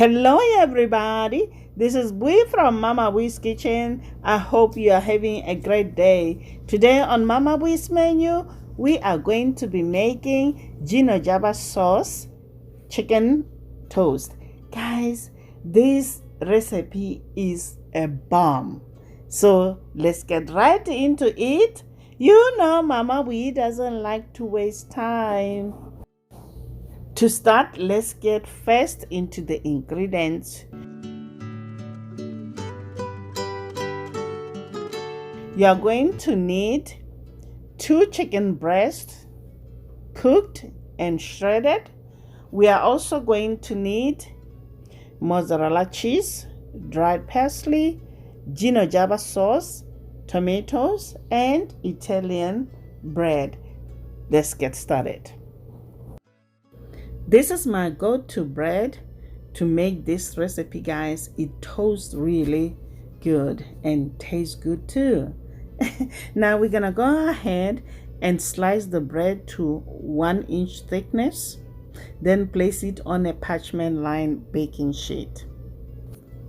Hello everybody, this is Bui from Mamaboiskitchen. I hope you are having a great day. Today on Mamaboi's menu, we are going to be making Gino Java sauce chicken toast. Guys, this recipe is a bomb. So let's get right into it. You know Mama Bui doesn't like to waste time. To start, let's get first into the ingredients. You are going to need 2 chicken breasts, cooked and shredded. We are also going to need mozzarella cheese, dried parsley, Gino Java sauce, tomatoes, and Italian bread. Let's get started. This is my go-to bread to make this recipe, guys. It toasts really good and tastes good too. Now we're gonna go ahead and slice the bread to 1 inch thickness, then place it on a parchment lined baking sheet.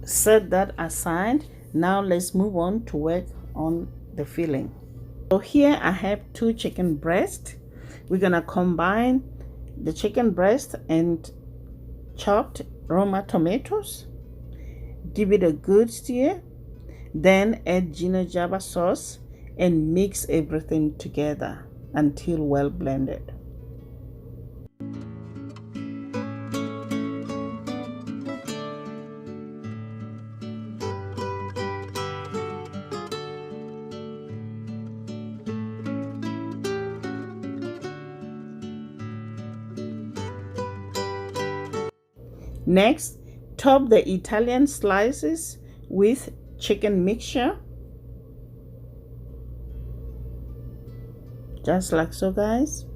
Set that aside. Now let's move on to work on the filling. So here I have 2 chicken breasts. We're gonna combine the chicken breast and chopped Roma tomatoes. Give it a good stir, then add Gino Java sauce and mix everything together until well blended. Next, top the Italian slices with chicken mixture, just like so, guys.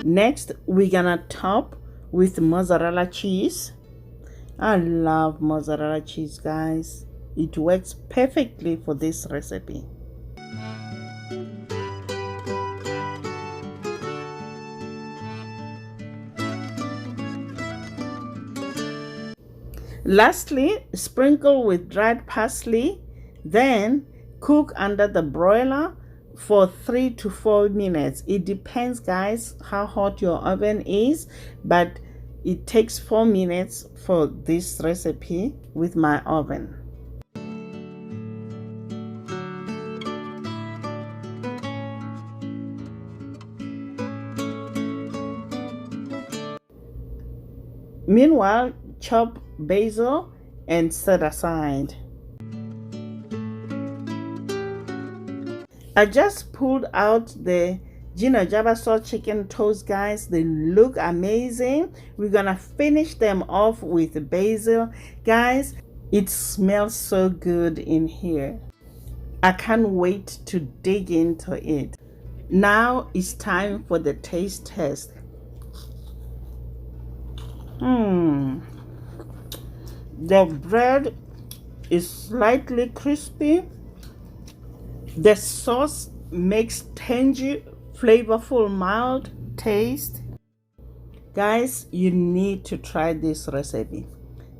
Next, we're gonna top with mozzarella cheese. I love mozzarella cheese, guys. It works perfectly for this recipe. Lastly, sprinkle with dried parsley, then cook under the broiler for 3 to 4 minutes. It depends, guys, how hot your oven is, but it takes 4 minutes for this recipe with my oven. Meanwhile, chop basil and set aside. I just pulled out the Gino Java sauce chicken toast, guys. They look amazing. We're gonna finish them off with basil. Guys, it smells so good in here. I can't wait to dig into it. Now it's time for the taste test. The bread is slightly crispy. The sauce makes tangy, flavorful, mild taste. Guys, you need to try this recipe.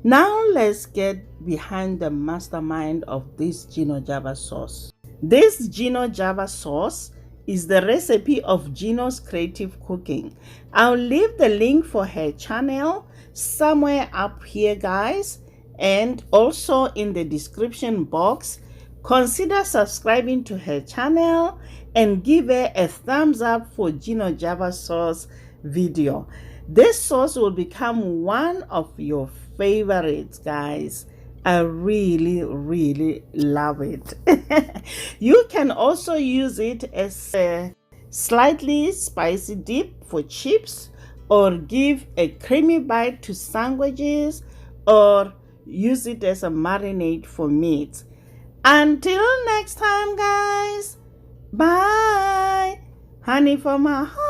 Now let's get behind the mastermind of this Gino Java sauce. This Gino Java sauce is the recipe of Gino's Creative Cooking. I'll leave the link for her channel somewhere up here, guys, and also in the description box. Consider subscribing to her channel and give her a thumbs up for Gino Java sauce video. This sauce will become one of your favorites, guys. I really love it. You can also use it as a slightly spicy dip for chips, or give a creamy bite to sandwiches, or use it as a marinade for meat. Until next time, guys. Bye. Honey for my heart.